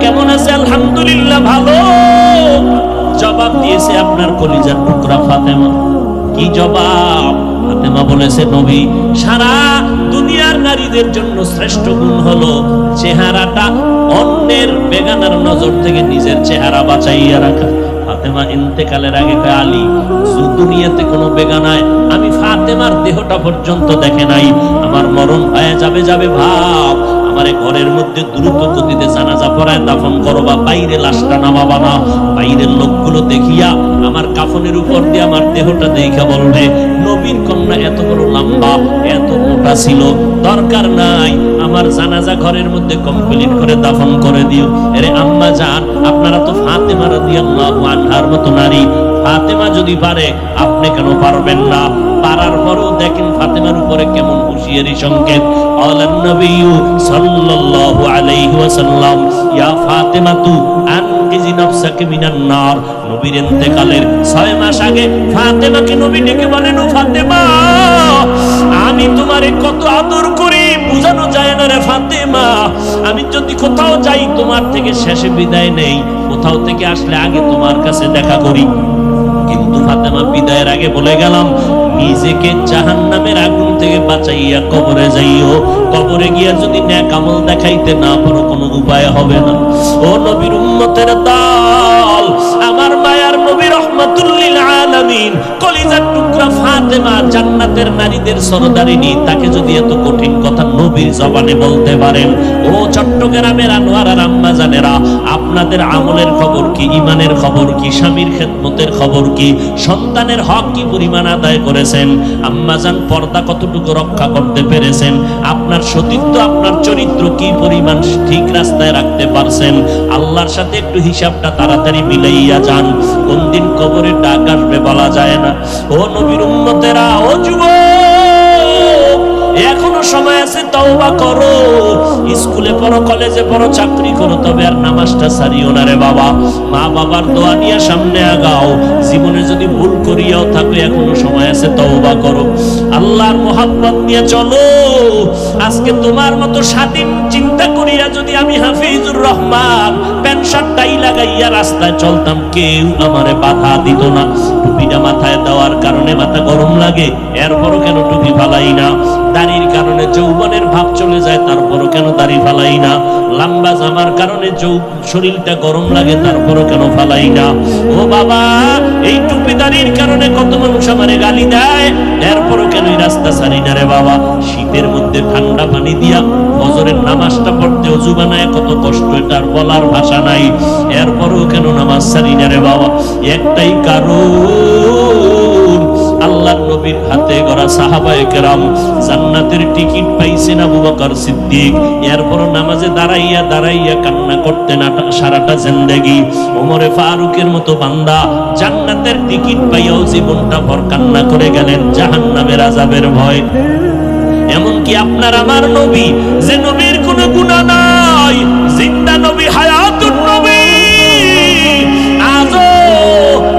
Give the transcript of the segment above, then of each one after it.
কেমন আছে? আলহামদুলিল্লাহ ভালো। জবাব দিয়েছে আপনার কলিজার টুকরা ফাতেমা। কি জবাব? ফাতেমা বলেছে, নবী, সারা দুনিয়ার নারীদের জন্য শ্রেষ্ঠ গুণ হলো চেহারাটা অন্যের বেগানার নজর থেকে নিজের চেহারা বাঁচাইয়া রাখা। ফাতেমা ইন্তেকালের আগে কয়, আলী, দুনিয়াতে কোনো বেগানায় আমি ফাতেমার দেহটা পর্যন্ত দেখে নাই। আমার মরণ হয়ে যাবে ভাব, আমারে ঘরের মধ্যে দ্রুত গতিতে জানাজা পড়ায় দাফন করো, বা বাইরে লাশটা নামাবা না। বাইরের লোকগুলো দেখিয়া আমার কাফনের উপর দিয়ে আমার দেহটা দেখা বলবে, নবীর কন্যা এত বড় লম্বা, এত মোটা ছিল, দরকার নাই, আমার জানাজা ঘরের মধ্যে কমপ্লিট করে দাফন করে দিও। আরে আম্মা জান, আপনারা তো ফাতেমা রাদিয়াল্লাহু আনহার মতো নারী, ফাতেমা যদি পারে আপনি কেন পারবেন না? পারার পরও দেখেন ফাতেমার উপরে কেমন হুঁশিয়ারি সংকেত। আলান নবী সাল্লাল্লাহু আলাইহি ওয়াসাল্লাম, ইয়া ফাতেমাতু আনকিজি নাফসাকি মিনান নার। নবীর ইন্তেকালের 6 মাস আগে ফাতেমাকে নবী ডেকে বলেন, ও ফাতেমা, আমি তোমারে কত আদর করি, বোঝানো যায় না রে ফাতেমা। আমি যদি কোথাও যাই তোমার থেকে শেষে বিদায় নেই, কোথাও থেকে আসলে আগে তোমার কাছে দেখা করি। কিন্তু ফাতেমা বিদায়ের আগে বলে গেলাম, নিজেকে জাহান্নামের আগুন থেকে বাঁচাইয়া কবরে যাইও। কবরে গিয়া যদি নেক আমল দেখাইতে না পারো, কোনো উপায় হবে না। ও নবীর উম্মতের দল, আমার মায়ার নবী রাহমাতুল লিল আলামিন, কলিজার টুকরা ফাতেমা, জান্নাতের নারীদের সরদারিনী, তাকে যদি এত কঠিন কথা নবীর জবানে বলতে পারেন, ও চট্টগ্রামের আনোয়ার আর আম্মা জানেরা, আপনাদের আমলের খবর কি? ইমানের খবর কি? স্বামীর খেদমতের খবর কি? সন্তানের হক কি পরিমাণ আদায় করেছেন? আম্মা জান, পর্দা কতটুকু রক্ষা করতে পেরেছেন? আপনার সতীত্ব, আপনার চরিত্র কি পরিমাণ ঠিক রাস্তায় রাখতে পারছেন? আল্লাহর সাথে একটু হিসাবটা তাড়াতাড়ি মিলাইয়া যান, কোন দিন কবরে ডাক আসবে বলা যায় না। ও নবীর উম্মতেরা, ও যুবক, এখনো সময় আছে, তওবা করো। স্কুলে পড়ো, কলেজে পড়ো, চাকরি করো, তবে আর নামাজটা ছাড়িও না রে বাবা। মা বাবার দোয়া নিয়ে সামনে আগাও। জীবনে যদি ভুল করিয়াও থাকো, এখনো সময় আছে, তওবা করো। আল্লাহর মোহাব্বত নিয়ে চলো। আজকে তোমার মতো স্বাধীন চিন্তা করিয়া যদি আমি হাফিজুর রহমান প্যান্ট শার্টটাই লাগাইয়া রাস্তায় চলতাম, কেউ আমারে বাধা দিত না। টুপিটা মাথায় দেওয়ার কারণে মাথা গরম লাগে, এরপরও কেন টুপি ফালাই না? দাড়ির কারণে যৌবনের ভাব চলে যায়, তারপরও কেন দাড়ি ফালাই না? লম্বা জামার কারণে শরীরটা গরম লাগে, তারপরও কেন ফালাই না? ও বাবা, এই টুপি দাড়ির কারণে কত মানুষ আমারে গালি দেয়, এরপরও কেন এই রাস্তা ছাড়ি না রে বাবা? শীতের মধ্যে ঠান্ডা পানি দিয়া ফজরের নামাজটা পড়তে অজু বানায় কত কষ্ট, এটার বলার ভাষা নাই, এরপরও কেন নামাজ ছাড়ি না রে বাবা? একটাই কারণ, আল্লাহর নবীর হাতে গড়া সাহাবায়ে কেরাম জান্নাতের টিকিট পাইছেন আবু বকর সিদ্দিক, এরপরও নামাজে দাঁড়াইয়া দাঁড়াইয়া কান্না করতেন সারাটা জিন্দেগি। ওমরে ফারুকের মতো বান্দা জান্নাতের টিকিট পাইয়াও জীবনটা ভর কান্না করে গেলেন জাহান্নামের আযাবের ভয়। এমনকি আপনার আমার নবী, যে নবীর কোনো গুনাহ নাই, জিন্দা নবী, হায়াতুন নবী, আজও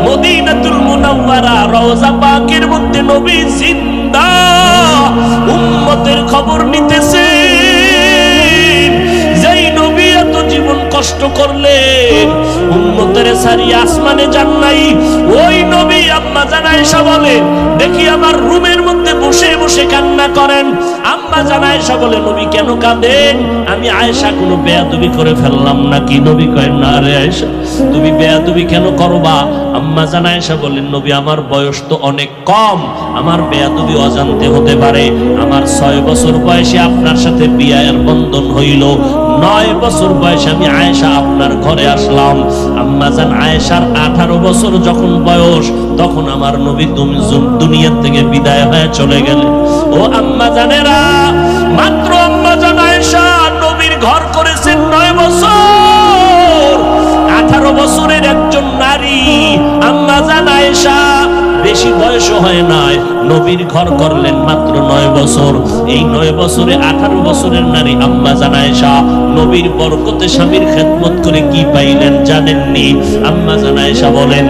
মদিনাতুল মুনাওয়ারা রওজা পাকের মধ্যে নবী জিন্দা, উম্মতের খবর নিতেছেন। যেই নবী এত জীবন কষ্ট করলেন, উম্মতের সারি আসমানে যান নাই, ওই নবী আম্মা জান আয়েশা বলেন, দেখি আমার রুমের মধ্যে বসে বসে কান্না করেন। আম্মা জান আয়েশা বলে, নবী কেন কাঁদেন? আমি আয়েশা কোনো বেয়াদবি করে ফেললাম নাকি? নবী কয়, না রে আয়েশা, তুমি বেয়াদবি কেন করবা? আম্মা জান আয়েশা বলেন, নবী আমার বয়স তো অনেক কম, আমার বেয়াদবি অজান্তে হতে পারে। আমার 6 বছর বয়সে আপনার সাথে বিয়ের বন্ধন হইল, 9 বছর বয়সে আমি আয়েশা আপনার ঘরে আসলাম। আম্মা জান আয়েশার 18 বছর যখন বয়স, তখন আমার নবী দুনিয়া থেকে বিদায় হয়ে চলে গেলেন। ও আম্মা জানেরা, মাত্র আম্মা জান আয়েশা নবীর ঘর করেছেন 9 বছর। 18 বছরের একজন নারী আম্মা জান আয়েশা, বেশি বয়স হয় নাই, নবীর ঘর করলেন মাত্র 9 বছর। এই 9 বছরে 18 বছরের নারী আম্মা জান আয়েশা নবীর বরকতে স্বামীর খেদমত করে কি পাইলেন জানেননি? আম্মা জান আয়েশা বলেন,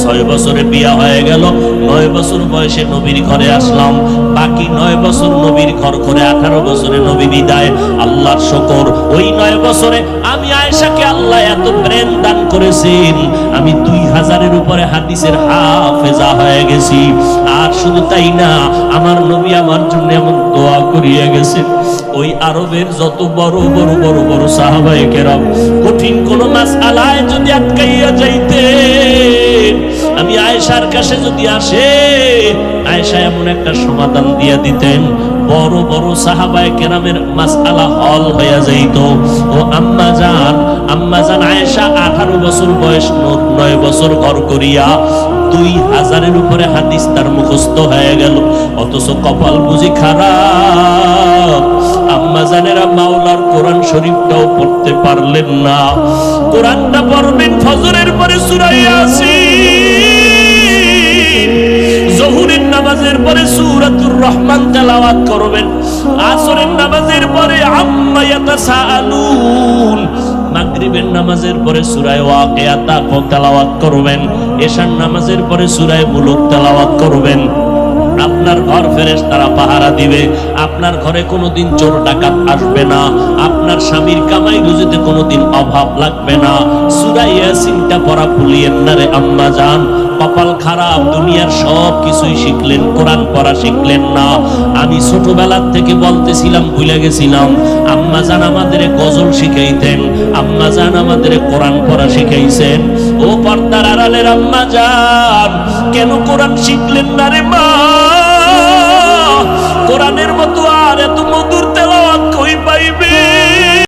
6 বছরে বিয়া হয়ে গেল, 9 বছর বয়সে নবীর ঘরে আসলাম, বাকি 9 বছর নবীর ঘর করে 18 বছরে নবী বিদায়। আল্লাহ আল্লাহর শুকর, ওই 9 বছরে আমি আয়েশাকে আল্লাহ এত ব্রেন দান করেছেন, আমি 2000-এর উপরে হাদিসের হাফেজা হয়ে গেছি। আর শুধু তাই না, আমার নবী আমার জন্য এমন দোয়া করিয়া গেছেন, ওই আরবের যত বড় বড় বড় বড় সাহাবায়ে কেরাম কঠিন কোন মাসআলায় যদি আটকাইয়া যাইতেন, আমি আয়েশার কাছে যদি আসে, আয়েশা এমন একটা সমাধান দিয়া দিতেন, বড় বড় সাহাবায়ে কেরামের মাসআলা হল হইয়া যাইত। ও আম্মা জান আয়েশা 18 বছর বয়স, 9 বছর ঘর করিয়া 2000-এর উপরে হাদিস তার মুখস্থ হয়ে গেল। অথচ কপাল বুঝি খারাপ, আম্মা জানেরা মাওলার কোরআন শরীফটাও পড়তে পারলেন না। কোরআনটা পড়বেন ফজরের পরে সূরা ইয়াসিন, জোহরের নামাজের পরে সূরাতুর রহমান তেলাওয়াত করবেন, আসরের নামাজের পরে আম্মা ইয়াতাসাআলুন, মাগরিবের নামাজের পরে সূরা ওয়াকিয়া তেলাওয়াত করবেন, এশার নামাজের পরে সূরা মুলুক তেলাওয়াত করবেন। আপনার ঘর ফেরেশতারা পাহারা দিবে, আপনার ঘরে কোনোদিন চোর ডাকাত আসবে না, আপনার স্বামীর কামাই রুজিতে কোনোদিন অভাব লাগবে না। সূরা ইয়াসিনটা পড়া ভুলিয়েন না রে আম্মা জান। কপাল খারাপ, দুনিয়ার সব কিছুই শিখলেন, কোরআন পড়া শিখলেন না। আমি ছোটবেলার থেকে বলতেছিলাম, ভুলে গেছিলাম, আম্মা জান আমাদের গজল শিখাইতেন, আম্মা জান আমাদের কোরআন পড়া শিখাইছেন। ও পর্দার আড়ালের আম্মা জান, কেন কোরআন শিখলেন না রে মা? কোরআনের মতো আর এত মধুর তেলাওয়াত কই পাইবে?